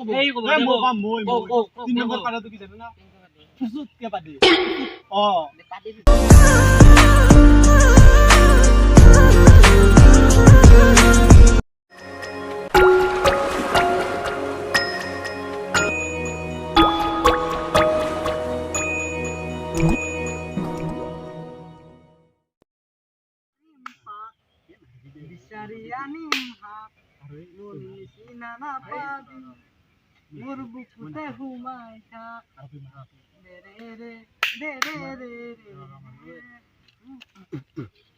কব মই 3 নম্বৰ পাৰাটো কি জানো না ফুচুতকে Padi Padi Bisyariani hak Nunisi nana padi Murbuku tehu maika Derere Derere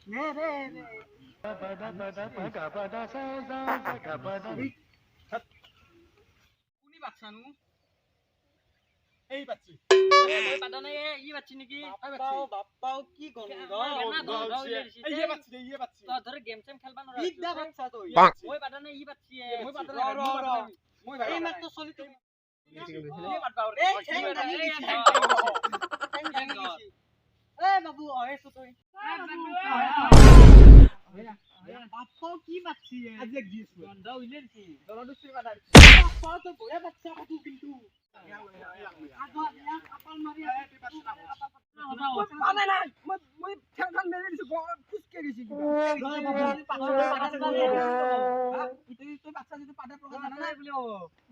Derere Kuni batsanu এই বাচ্চি Padana ye batchi niki বাপ্পাও কি গন্ধ এই বাচ্চি তো ধরে গেম সেম খেলবা নরা ইদা বাচ্চা তো মই পাদানে ই বাচ্চি মই পাদানে মই এই মাত্র চলি তুমি এই পাদবা এই ঠেং দানি এ বাবু আইছো তুই বাপ্পাও কি বাচ্চি আজি এক দিছ গন্ধ উইলেছি দলদুসির পাদা বাপ্পাও তো বয়া বাচ্চা কত কিন্তু আগো ইয়া কাপাল মারি পানে না মই ঠেং মেরে দিছি ফুসকে গেছি তুই বাচ্চা যদি পাদা প্রকাশ জানা নাই বলি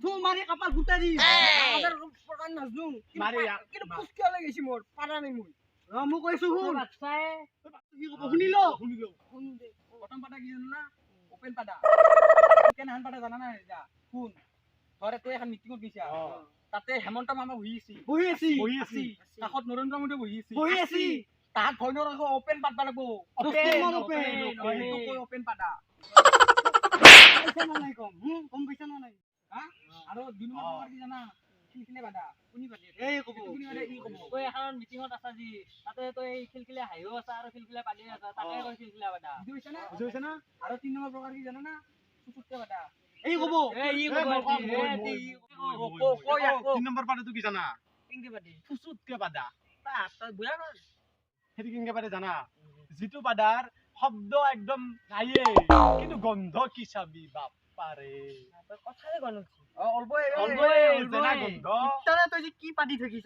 ধু মারি কপাল ফুটা দি আমাদের প্রকাশ নাজনু কিন্তু ফুসকে লাগেছি মোর পাদা নাই মই মু কইছো হুন বাচ্চায়ে কি কব শুনিলো শুন দে প্রথম পাদা কি জানো না ওপেন পাদা কেন হান পাদা জানা নাই যা শুন ধরে তুই এখন মিটিংত গিছা তাতে হেমন্ত মামা বহি আছি কাখত নৰেন্দ্ৰ মোদী বহি আছি তাত ভয়নৰ আকৌ ওপেন পাদবা লাগবো ওপেন পাদা পইচা নাই কম পইচা নাই হা আৰু দুই নম্বৰ কি জানা খিলখিলে পাদা কোনি পাদে এই কব কোনি পাদে ই কব তই এখন মিটিংত আছা জি তাতে তই খিলখিলে হাইও আছা আৰু খিলখিলে পাদে আছা তাতে কই খিলখিলে পাদা বুজিছ না আৰু তিন নম্বৰ প্ৰকাৰ কি জানা না সুসুতকে পাদা এই কব এই কব তিন নম্বৰ পাৰাটো কি জানা কিংকে পাদে ফুচুতকে পাদা তা বুয়া না হেৰি কিংকে পাদে জানা যিটো পাদাৰ শব্দ একদম নাইয়ে কিন্তু গন্ধ কি চাবি বাপ্পাৰে কথাই গনো অলপ জানা গন্ধ তাৰে তই কি পাদি থাকিছ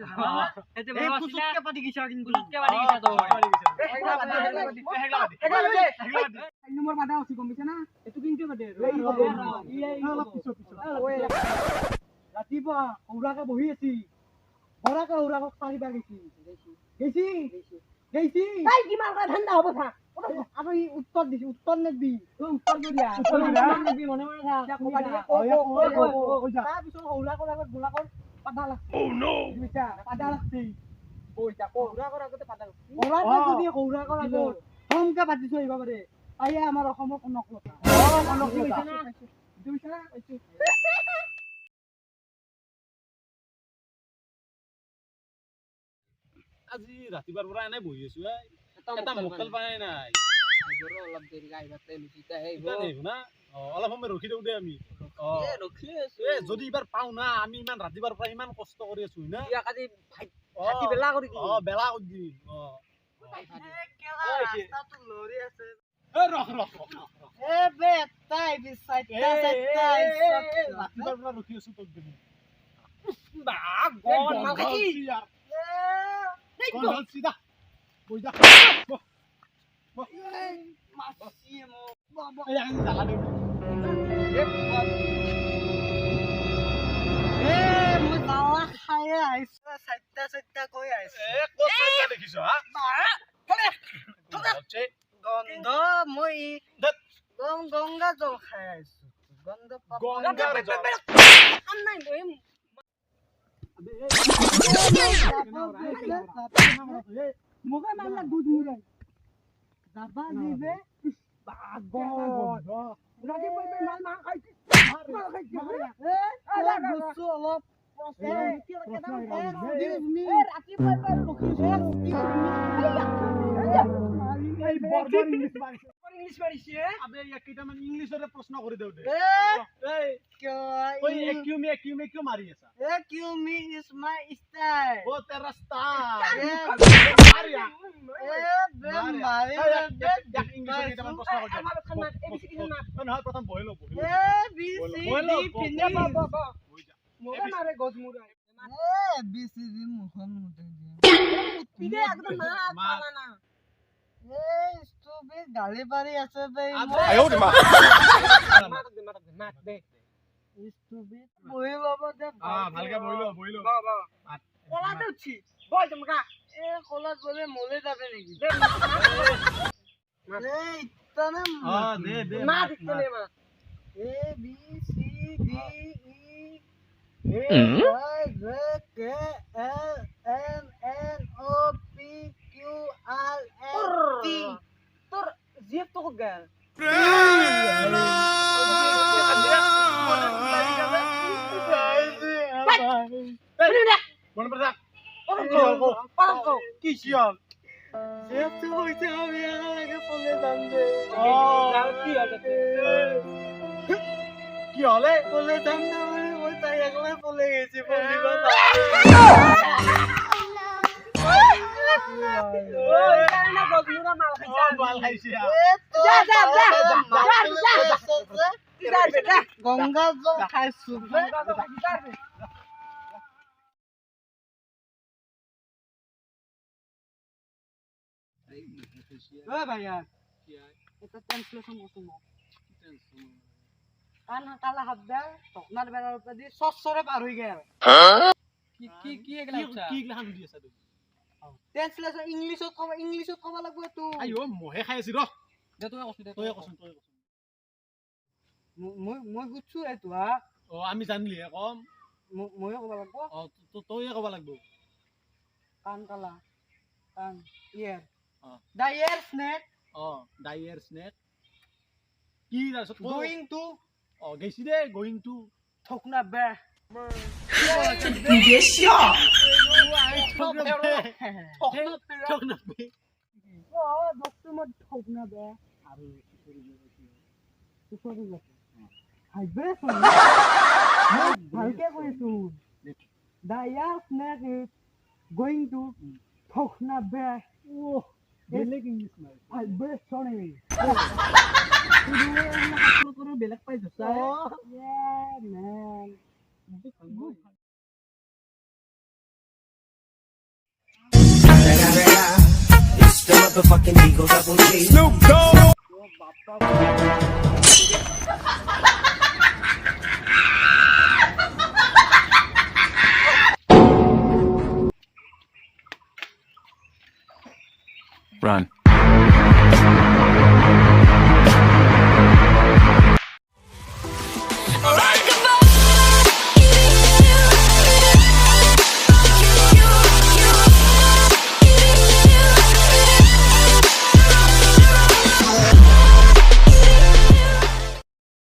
এতে এই ফুচুতকে পাদি গিছা কিন্তু ফুচুতকে পাদি গিছা তো নম্বৰ পাদা আছে গম পাইছা না এটো কিংকে পাদে ৰাতিপুৱা ঔৰাকে বহি আছি বৰাকে ঔৰাকক পাৰিবা গেছি তাই কিমান কা ঠাণ্ডা হ'ব থা আৰু ই উত্তৰ দিছি উত্তৰ নেবি উত্তৰ দিয়া নেবি মনে মনে থা তাৰ পিছত ঔৰাকৰ আগত গোলাকৰ পাদা লাগছে বুজিছা পাদা লাগছে কইতা ঔৰাকৰ আগতে পাদা লাগছে ঔৰাকৰ যদি ঔৰাকৰ আগত সমকে পাতিছো এইবা পাৰে আইয়া আমাৰ অসমৰ কনকলতা বুজিছা না আজি ৰাতিপুৱাৰ পৰা এনে বহি আছো এটা মোকল পাই নাই অলপ দেৰি গাইবাতে লুচিতা না অলপ সময় ৰখি দিওঁ দে আমি ৰখি যদি এইবাৰ পাওঁ না আমি ইমান ৰাতিপুৱাৰ পৰা ইমান কষ্ট কৰি আছো না আজি ভাতি বেলা কৰি কি বেলা কৰি দিম ৰাস্তাটো লৰি আছে ৰখ এ বে তাই বিসাইতা ৰাতিপুৱাৰ পৰা ৰখি আছো তোক দিম বা গন মাকি গন সিধা বই যা মাছি মো বাবা এই আমি জালা দিম মই জালা খায়ে আইছো সাইতা কই আইছো ক'ত সাইতা দেখিছ হা গন্ধ মই গংগা জল খাই আইছো গন্ধ গংগা জল নাই বহিম মোকে মারলা দুধ মুরাই যাবা দিবে বাগন রাজি বইবে মাল মা খাইছি মাল খাইছি এ আলা গুসু অলপ এ রাতি বইবে রখিছে এই বরবর ইংলিশ মারিছে আবে কেইটামান ইংলিশৰে প্ৰশ্ন কৰি দেউ দে এই ওই একিউমে কিউ মাৰি আছা কিউ মি ইজ মাই স্টাইল ও তেৰা স্টাৰ মাৰিয়া মাৰি দেখ ইংলিশৰে কেইটামান প্ৰশ্ন কৰি দে নহয় প্ৰথম বহিলো A B C D finish মোকে মাৰে গজমুৰাই বিচিবি মুখন মুতে দিয়ে পিনে একদম না পালা না ষ্টুপিড গালি পাৰি আছে বে মাত দে ষ্টুপিড বহি ল'ব দে ভালকে বহিলো কলাতে উঠছি বল জমকা কলাত গ'লে মলে যাবে নেকি ইতানে দে মাত ইতনে মাত A B C D E F G H L M N O P Q R S T তোর জিপ তো গেল মনে পড়া কি শিয়াল যেহেতু হইছে আমি আগে পলে যাম দে কি আছে কি হলে পলে যাম না মানে মই তাই একবারে পলে গেছি পলিবা না গজমুরা মাল মাল খাইছে যা গঙ্গা জল খাইছো ভাইয়া এটা ট্রান্সলেশন করতে না কান কালা হাত দে তকনার বেড়ার উপরে দিয়ে সসরে পার হয়ে গেল কি এগুলা কি গ্লান দি আছে ট্রান্সলেশন ইংলিশত কব লাগব তো আইও মহে খাই আছি ৰ দে তই কষ্ট তই কচোন মই গুছু এটো আমি জানলি কম ময়ে কব লাগব তই কব লাগব কান কালা কান ইয়ার Oh. The air snake ডাইয়ার স্নেক কি তাৰছত going to গেছি দে গোইং টু Thokna Bear. ভালকে কৈছো The air snake is going to Thokna Bear. বেলেগ ইংলিছ নাই বেলেগ পাই যা It's the motherfucking Eagle Double G. Snoop Dogg. Run.